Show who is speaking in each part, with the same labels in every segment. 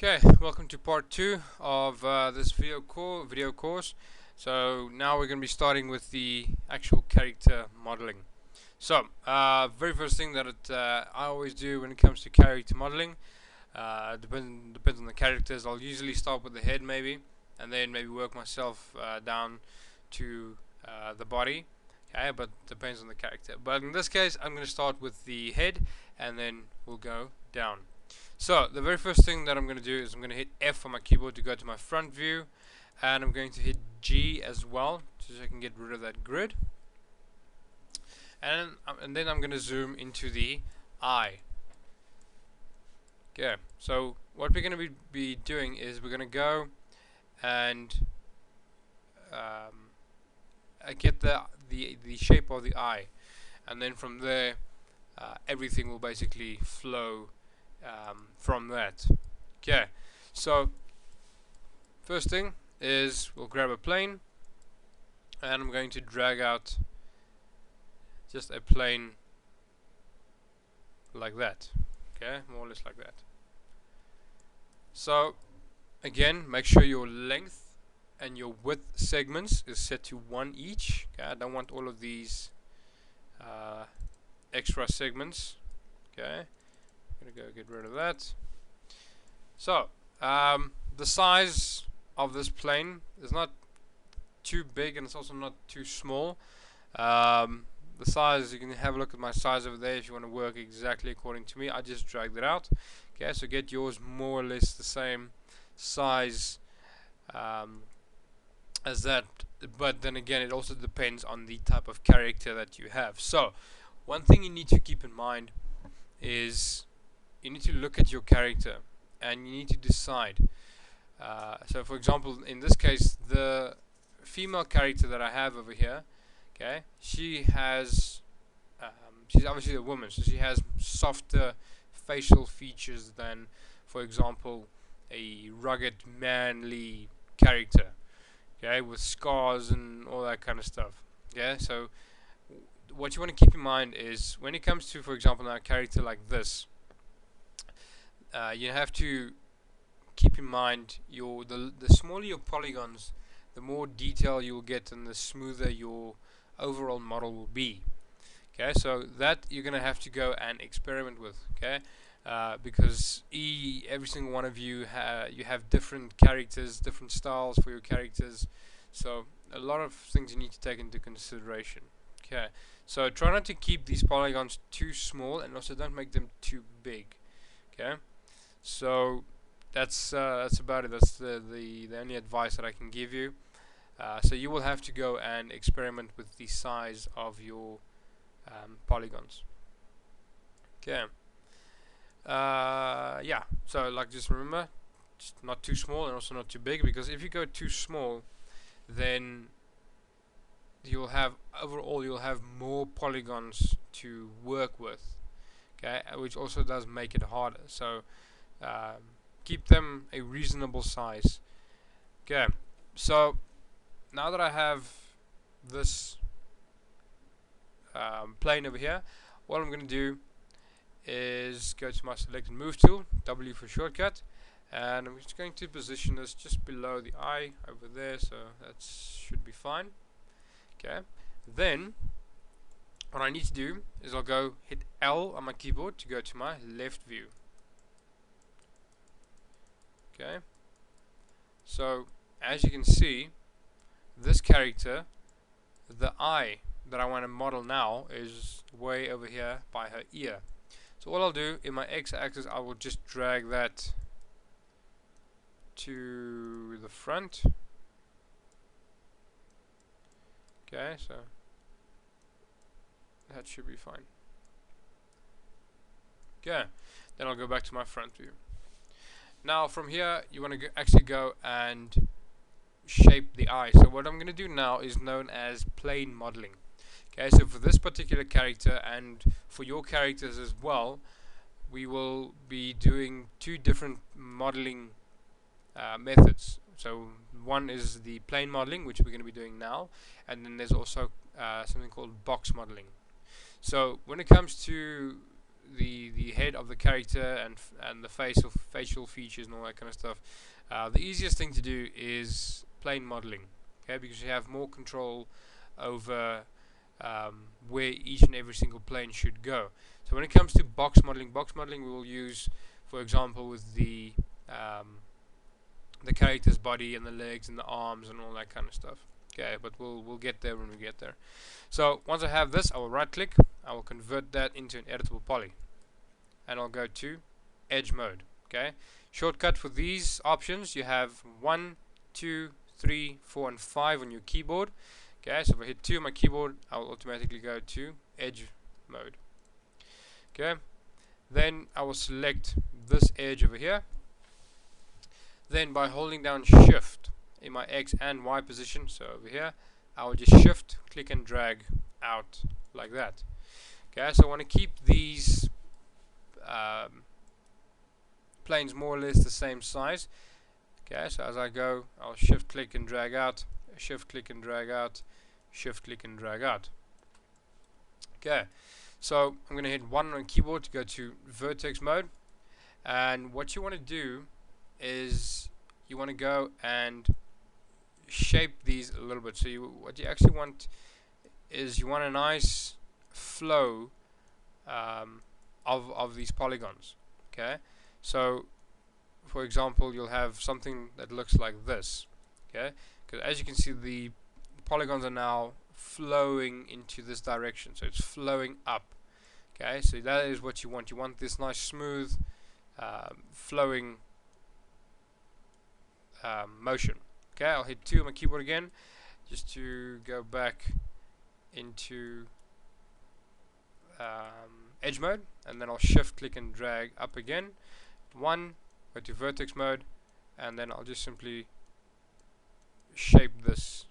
Speaker 1: Okay, welcome to part 2 of this video course. So now we're going to be starting with the actual character modeling. So, very first thing that I always do when it comes to character modeling, depends on the characters. I'll usually start with the head maybe, and then maybe work myself down to the body. Okay, but depends on the character. But in this case, I'm going to start with the head, and then we'll go down. So the very first thing that I'm going to do is I'm going to hit F on my keyboard to go to my front view, and I'm going to hit G as well so I can get rid of that grid, and then I'm going to zoom into the eye. Okay, so what we're going to be doing is we're going to go and get the shape of the eye, and then from there everything will basically flow from that. Okay, so first thing is we'll grab a plane, and I'm going to drag out just a plane like that. Okay, more or less like that. So again, make sure your length and your width segments is set to 1 each. Okay, I don't want all of these extra segments. Okay, I'm gonna go get rid of that. So the size of this plane is not too big, and it's also not too small. The size, you can have a look at my size over there if you want to work exactly according to me. I just dragged it out. Okay, so get yours more or less the same size as that, but then again it also depends on the type of character that you have. So one thing you need to keep in mind is you need to look at your character and you need to decide. So for example, in this case, the female character that I have over here, okay, she has she's obviously a woman, so she has softer facial features than, for example, a rugged manly character, okay, with scars and all that kind of stuff. Okay, so what you want to keep in mind is when it comes to, for example, now a character like this, you have to keep in mind the smaller your polygons, the more detail you'll get and the smoother your overall model will be. Okay, so that you're gonna have to go and experiment with. Okay, because every single one of you you have different characters, different styles for your characters, so a lot of things you need to take into consideration. Okay, so try not to keep these polygons too small, and also don't make them too big. Okay, so that's about it. That's the only advice that I can give you. So you will have to go and experiment with the size of your polygons. Okay. Yeah. So just remember, just not too small and also not too big, because if you go too small, then you'll have more polygons to work with. Okay, which also does make it harder. So keep them a reasonable size. Okay, so now that I have this plane over here, what I'm going to do is go to my select and move tool, W for shortcut, and I'm just going to position this just below the eye over there, so that should be fine. Okay, then what I need to do is I'll go hit L on my keyboard to go to my left view. Okay, so as you can see, this character, the eye that I want to model now is way over here by her ear. So what I'll do in my x-axis, I will just drag that to the front. Okay, so that should be fine. Okay, then I'll go back to my front view. Now from here you want to actually go and shape the eye. So what I'm going to do now is known as plane modeling. Okay, so for this particular character and for your characters as well, we will be doing two different modeling methods. So one is the plane modeling, which we're going to be doing now, and then there's also something called box modeling. So when it comes to the head of the character and the facial features and all that kind of stuff, the easiest thing to do is plane modeling. Okay, because you have more control over where each and every single plane should go. So when it comes to box modeling we will use, for example, with the character's body and the legs and the arms and all that kind of stuff. Okay, but we'll get there when we get there. So once I have this, I will right click, I will convert that into an editable poly, and I'll go to edge mode. Okay, shortcut for these options, you have 1, 2, 3, 4 and 5 on your keyboard. Okay, so if I hit 2 on my keyboard, I will automatically go to edge mode. Okay, then I will select this edge over here. Then by holding down shift in my X and Y position, so over here, I will just shift, click and drag out like that. Okay, so I want to keep these planes more or less the same size. Okay, so as I go, I'll shift, click and drag out, shift, click and drag out, shift, click and drag out. Okay, so I'm going to hit 1 on keyboard to go to vertex mode, and what you want to do is you want to go and shape these a little bit. So what you actually want is you want a nice flow of these polygons. Okay, so for example, you'll have something that looks like this. Okay, because as you can see, the polygons are now flowing into this direction, so it's flowing up. Okay, so that is what you want. You want this nice smooth flowing motion. Okay, I'll hit 2 on my keyboard again just to go back into edge mode, and then I'll shift, click and drag up again. 1, go to vertex mode, and then I'll just simply shape this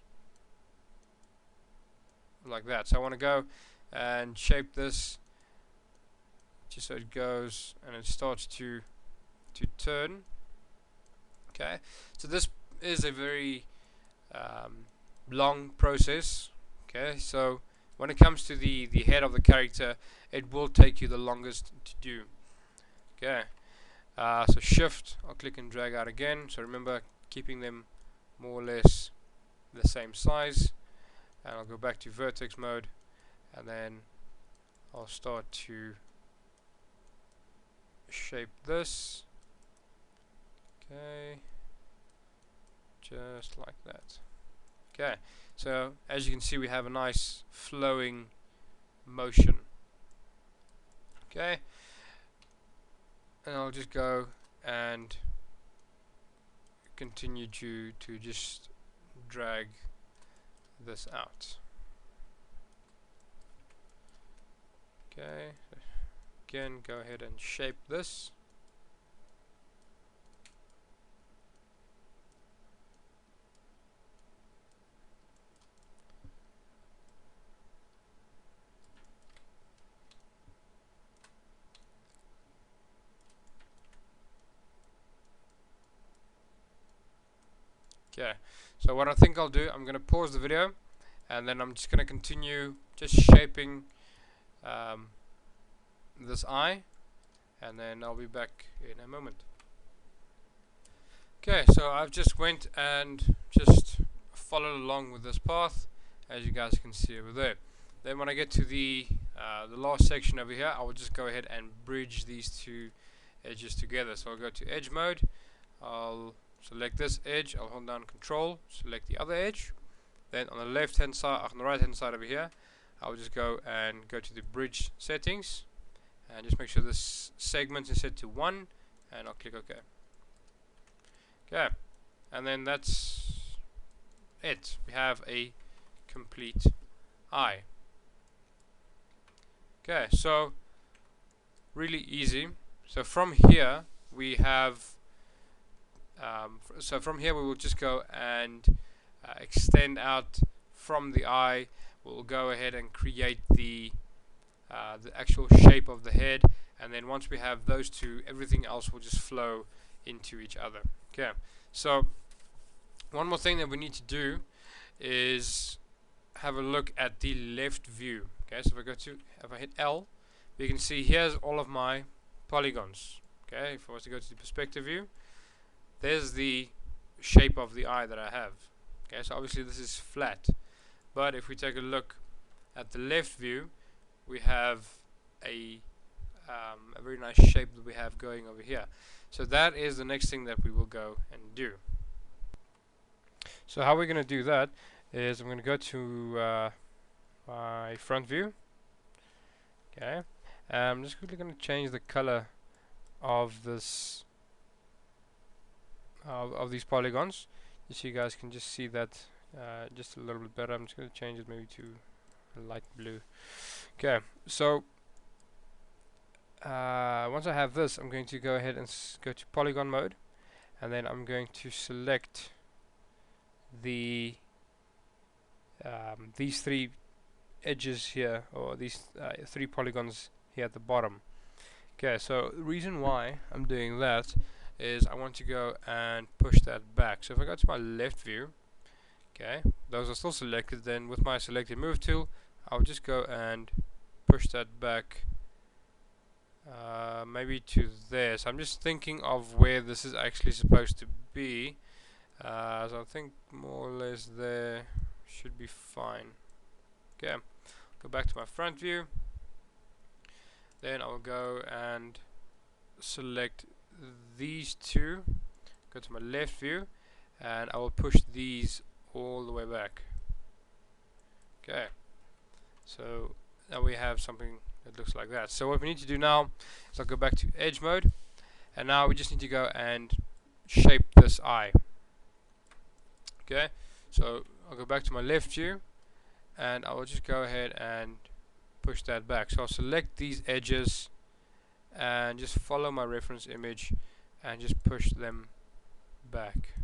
Speaker 1: like that. So I want to go and shape this just so it goes and it starts to turn. Okay, so this is a very long process. Okay, so when it comes to the head of the character, it will take you the longest to do. Okay, so shift, I'll click and drag out again. So remember, keeping them more or less the same size, and I'll go back to vertex mode, and then I'll start to shape this. Okay, just like that. Okay, so as you can see, we have a nice flowing motion. Okay, and I'll just go and continue to just drag this out. Okay, again, go ahead and shape this. Okay, so what I think I'll do, I'm going to pause the video, and then I'm just going to continue just shaping this eye, and then I'll be back in a moment. Okay, so I've just went and just followed along with this path, as you guys can see over there. Then when I get to the last section over here, I will just go ahead and bridge these two edges together. So I'll go to edge mode, I'll select this edge, I'll hold down control, select the other edge, then on the left hand side, on the right hand side over here, I'll just go to the bridge settings and just make sure this segment is set to 1, and I'll click OK. Okay, and then that's it. We have a complete eye. Okay, so really easy. So from here we have from here we will just go and extend out from the eye. We'll go ahead and create the actual shape of the head, and then once we have those two, everything else will just flow into each other. Okay, so one more thing that we need to do is have a look at the left view. Okay, so if I hit L, you can see here's all of my polygons. Okay, if I was to go to the perspective view, there's the shape of the eye that I have. Okay, so obviously this is flat, but if we take a look at the left view, we have a very nice shape that we have going over here. So that is the next thing that we will go and do. So how we're going to do that is I'm going to go to my front view. Okay, I'm just quickly going to change the color of this of these polygons, just so you guys can just see that just a little bit better. I'm just going to change it maybe to a light blue. Okay, so once I have this, I'm going to go ahead and go to polygon mode, and then I'm going to select the these three edges here, or these three polygons here at the bottom. Okay, so the reason why I'm doing that is I want to go and push that back. So if I go to my left view, okay, those are still selected. Then with my selected move tool, I'll just go and push that back maybe to there. So I'm just thinking of where this is actually supposed to be. So I think more or less there should be fine. Okay, go back to my front view. Then I'll go and select these two, go to my left view, and I will push these all the way back. Okay, so now we have something that looks like that. So what we need to do now is I'll go back to edge mode, and now we just need to go and shape this eye. Okay, so I'll go back to my left view, and I will just go ahead and push that back. So I'll select these edges and just follow my reference image and just push them back.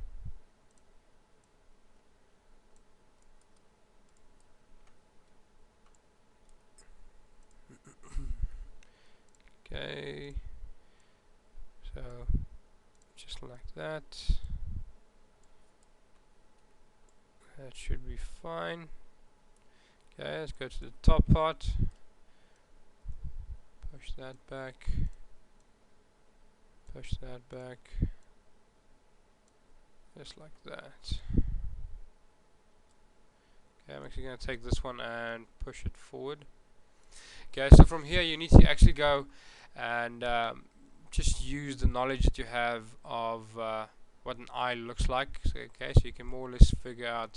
Speaker 1: Okay, so just like that. That should be fine. Okay, let's go to the top part. Push that back. Push that back. Just like that. Okay, I'm actually going to take this one and push it forward. Okay, so from here you need to actually go and just use the knowledge that you have of what an eye looks like. So, okay, so you can more or less figure out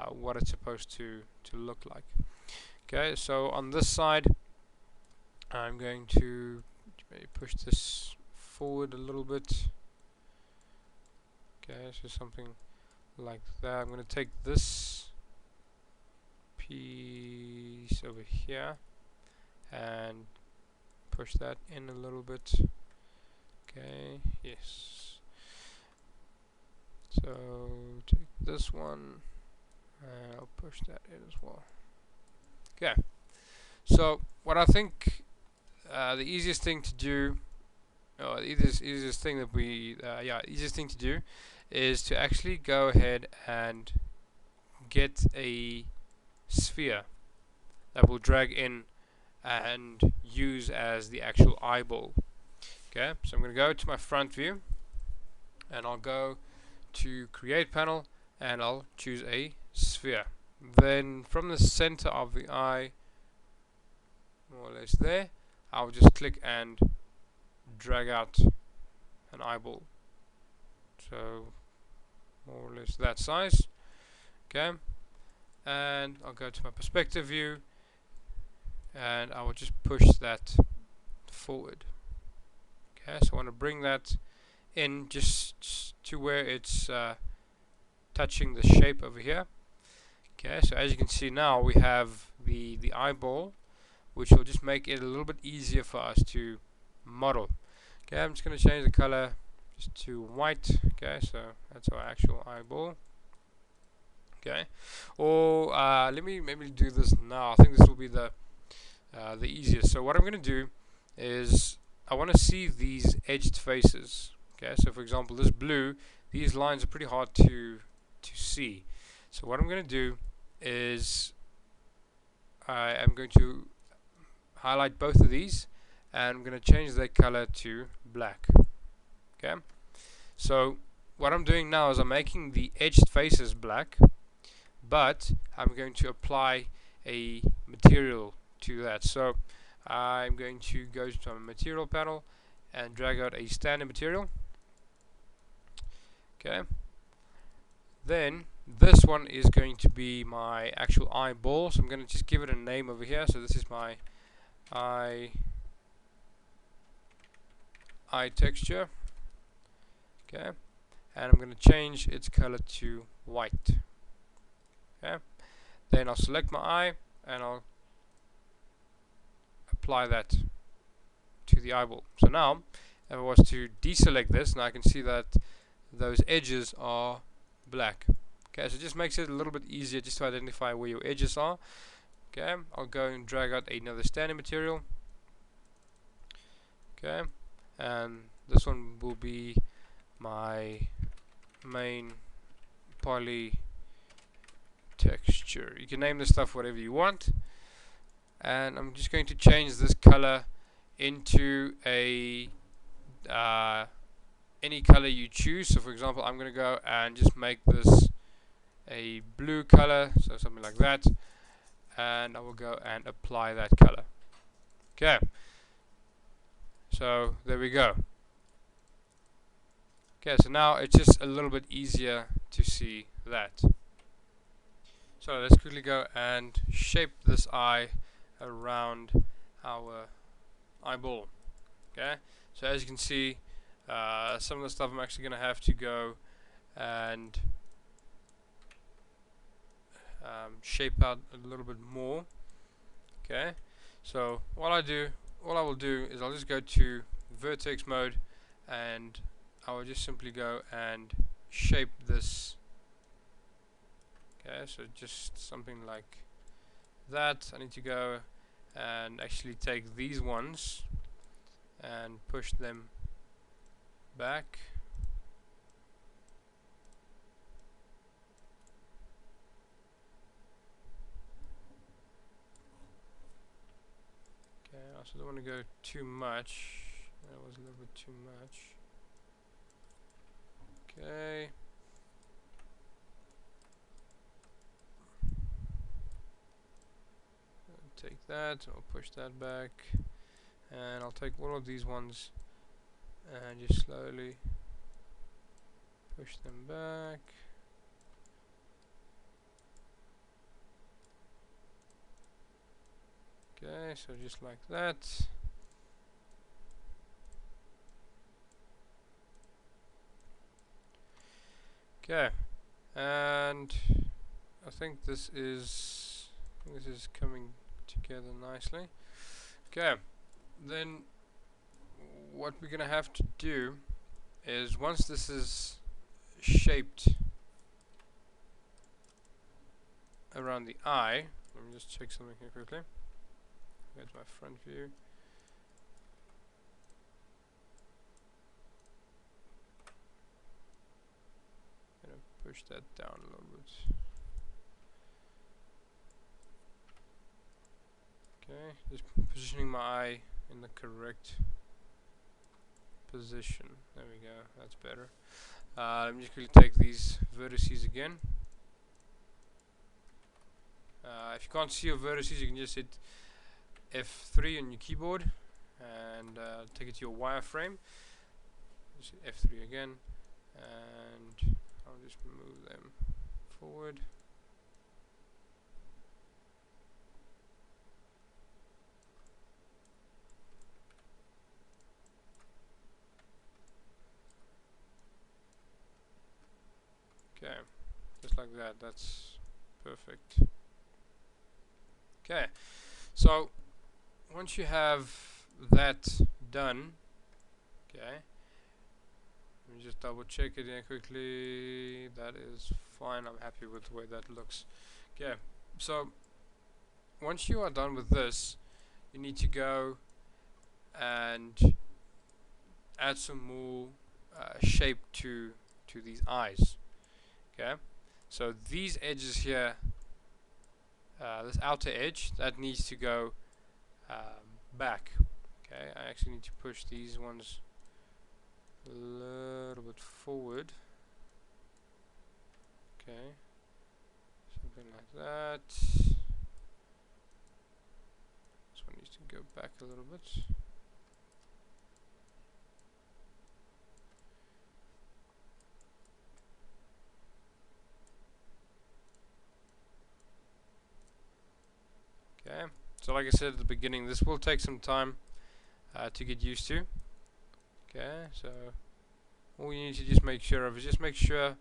Speaker 1: what it's supposed to look like. Okay, so on this side I'm going to maybe push this forward a little bit. Okay, so something like that. I'm going to take this piece over here and push that in a little bit. Okay, yes. So take this one and I'll push that in as well. Okay, so what I think the easiest thing to do, or the easiest thing that easiest thing to do is to actually go ahead and get a sphere that will drag in and use as the actual eyeball. Okay, so I'm going to go to my front view and I'll go to create panel and I'll choose a sphere. Then from the center of the eye, more or less there, I'll just click and drag out an eyeball. So more or less that size. Okay, and I'll go to my perspective view and I will just push that forward. Okay, so I want to bring that in just to where it's touching the shape over here. Okay, so as you can see now we have the eyeball, which will just make it a little bit easier for us to model. Okay, I'm just going to change the color just to white. Okay, so that's our actual eyeball. Okay, or let me maybe do this now. I think this will be the easiest. So what I'm going to do is I want to see these edged faces. Okay, so for example this blue, these lines are pretty hard to see. So what I'm going to do is I am going to highlight both of these, and I'm going to change their color to black. Okay, so what I'm doing now is I'm making the edged faces black, but I'm going to apply a material to that. So I'm going to go to my material panel and drag out a standard material. Okay, then this one is going to be my actual eyeball, so I'm going to just give it a name over here. So this is my eye texture. Okay, and I'm going to change its color to white. Okay, then I'll select my eye and I'll apply that to the eyeball. So now if I was to deselect this, now I can see that those edges are black. Okay, so it just makes it a little bit easier just to identify where your edges are. Okay, I'll go and drag out another standard material. Okay, and this one will be my main poly texture. You can name this stuff whatever you want, and I'm just going to change this color into a any color you choose. So for example, I'm going to go and just make this a blue color, so something like that, and I will go and apply that color. Okay, so there we go. Okay, so now it's just a little bit easier to see that. So let's quickly go and shape this eye around our eyeball. Okay, so as you can see, some of the stuff I'm actually going to have to go and shape out a little bit more. Okay, so what I will do is I'll just go to vertex mode, and I will just simply go and shape this. Okay, so just something like that. I need to go and actually take these ones and push them back. Okay, I also don't want to go too much. That was a little bit too much. Okay. Take that, I'll push that back, and I'll take all of these ones and just slowly push them back. Okay, so just like that. Okay, and I think this is coming together nicely. Okay, then what we're gonna have to do is, once this is shaped around the eye, let me just check something here quickly. Go to my front view. Gonna push that down a little bit. Okay, just positioning my eye in the correct position. There we go, that's better. Let me just quickly take these vertices again. If you can't see your vertices, you can just hit F3 on your keyboard and take it to your wireframe. Just hit F3 again, and I'll just move them forward. Okay, just like that, that's perfect. Okay, so once you have that done, okay, let me just double check it here quickly. That is fine, I'm happy with the way that looks. Okay, so once you are done with this, you need to go and add some more shape to these eyes. Okay, so these edges here, this outer edge, that needs to go back. Okay, I actually need to push these ones a little bit forward. Okay, something like that. This one needs to go back a little bit. Okay, so like I said at the beginning, this will take some time to get used to. Okay, so all you need to just make sure of is just make sure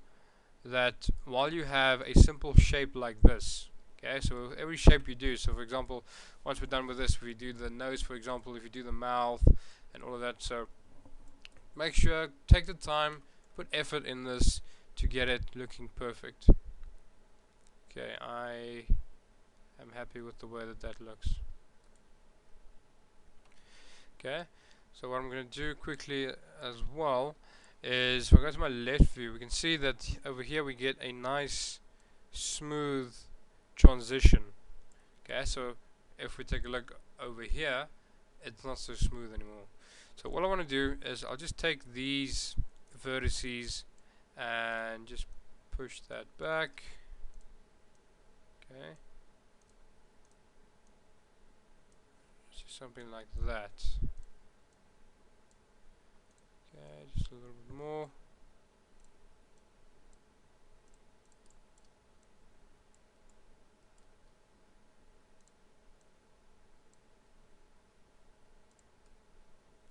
Speaker 1: that while you have a simple shape like this, okay, so every shape you do, so for example, once we're done with this, we do the nose, for example, if you do the mouth and all of that, so make sure, take the time, put effort in this to get it looking perfect. Okay, I am happy with the way that that looks. Okay, so what I'm going to do quickly as well is, if I go to my left view, we can see that over here we get a nice smooth transition. Okay, so if we take a look over here, it's not so smooth anymore. So what I want to do is I'll just take these vertices and just push that back. Okay, just something like that. Okay, just a little bit more.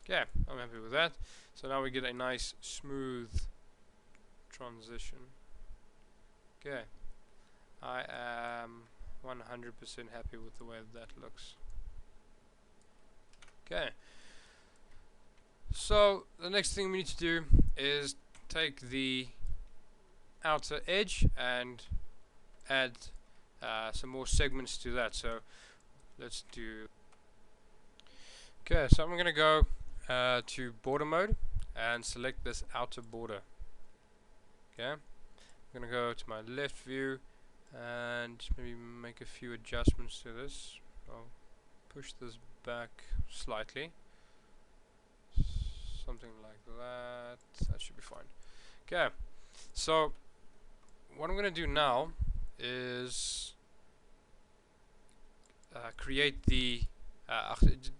Speaker 1: Okay, I'm happy with that. So now we get a nice smooth transition. Okay, I am 100% happy with the way that looks. Okay, so the next thing we need to do is take the outer edge and add some more segments to that. So let's do. Okay, so I'm going to go to border mode and select this outer border. Okay, I'm going to go to my left view and just maybe make a few adjustments to this. I'll push this back slightly, something like that. That should be fine. Okay, so what I'm going to do now is create the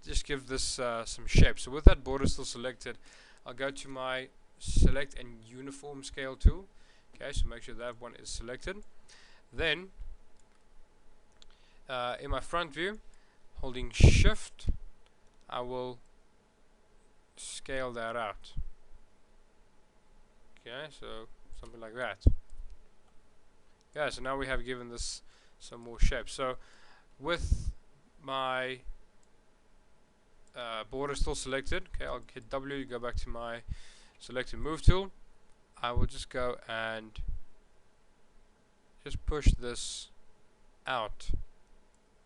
Speaker 1: just give this some shape. So with that border still selected, I'll go to my select and uniform scale tool. Okay, so make sure that one is selected. Then in my front view, holding shift, I will scale that out. Okay, so something like that. Yeah, so now we have given this some more shape. So with my border still selected, okay, I'll hit W, go back to my select and move tool. I will just go and just push this out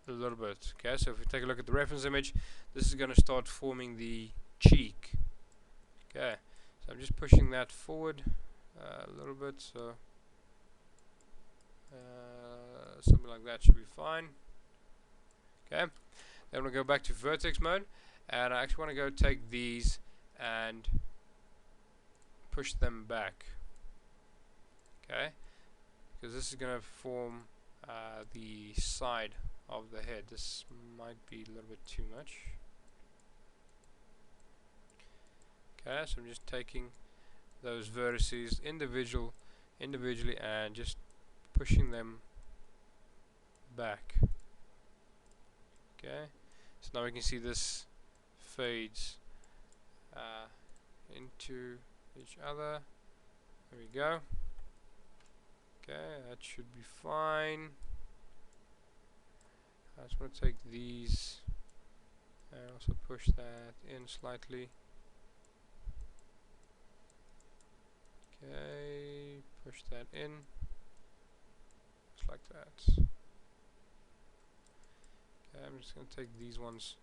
Speaker 1: a little bit. Okay, so if we take a look at the reference image, this is going to start forming the cheek. Okay, so I'm just pushing that forward a little bit, so something like that should be fine. Okay, then we'll go back to vertex mode, and I actually want to go take these and push them back. Okay, because this is going to form the side of the head. This might be a little bit too much. Okay, so I'm just taking those vertices individually and just pushing them back. Okay, so now we can see this fades into each other. There we go. Okay, that should be fine. I just want to take these and also push that in slightly. Okay, push that in, just like that. Okay, I'm just going to take these ones,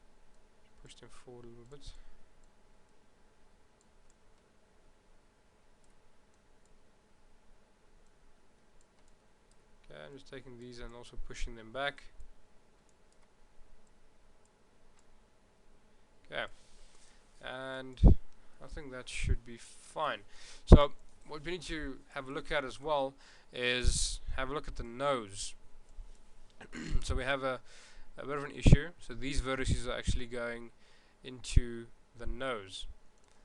Speaker 1: push them forward a little bit. Okay, I'm just taking these and also pushing them back. think that should be fine. So what we need to have a look at as well is have a look at the nose. So we have a bit of an issue. So these vertices are actually going into the nose.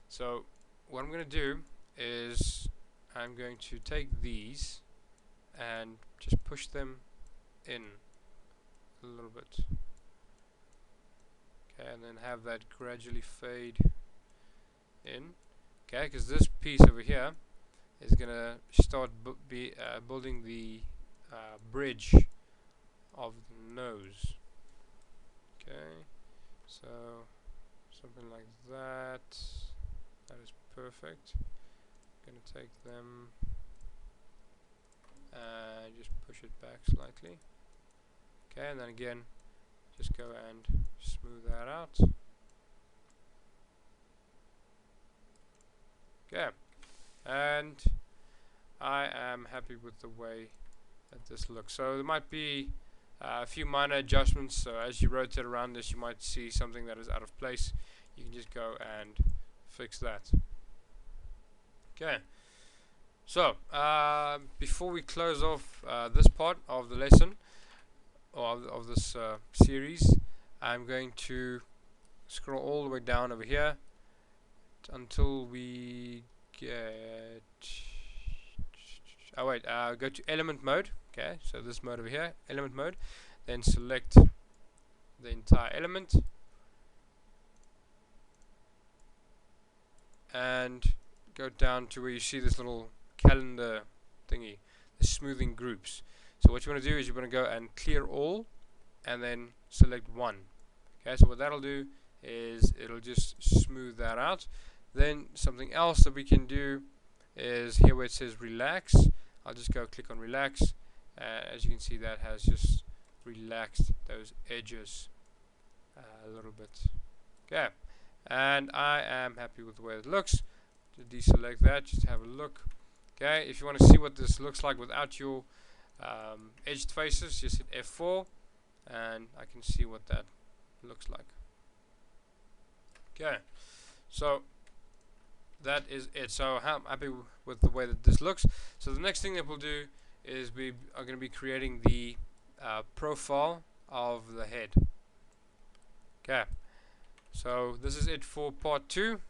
Speaker 1: So what I'm going to do is I'm going to take these and just push them in a little bit. Okay, and then have that gradually fade in. Okay, because this piece over here is going to start building the bridge of the nose. Okay, so something like that. That is perfect. I'm going to take them and just push it back slightly. Okay, and then again, just go and smooth that out. Okay, and I am happy with the way that this looks. So there might be a few minor adjustments. So as you rotate around this, you might see something that is out of place. You can just go and fix that. Okay. So before we close off this part of the lesson or of this series, I'm going to scroll all the way down over here until we get go to element mode. Okay, so this mode over here, element mode, then select the entire element and go down to where you see this little calendar thingy, the smoothing groups. So what you want to do is you want to go and clear all and then select one. Okay, so what that'll do is it'll just smooth that out. Then something else that we can do is here where it says relax, I'll just go click on relax. As you can see, that has just relaxed those edges a little bit. Okay, and I am happy with the way it looks. To deselect that, just have a look. Okay, if you want to see what this looks like without your edged faces, just hit F4 and I can see what that looks like. Okay, so that is it. So I'm happy with the way that this looks. So the next thing that we'll do is we are going to be creating the profile of the head. Okay, so this is it for part 2.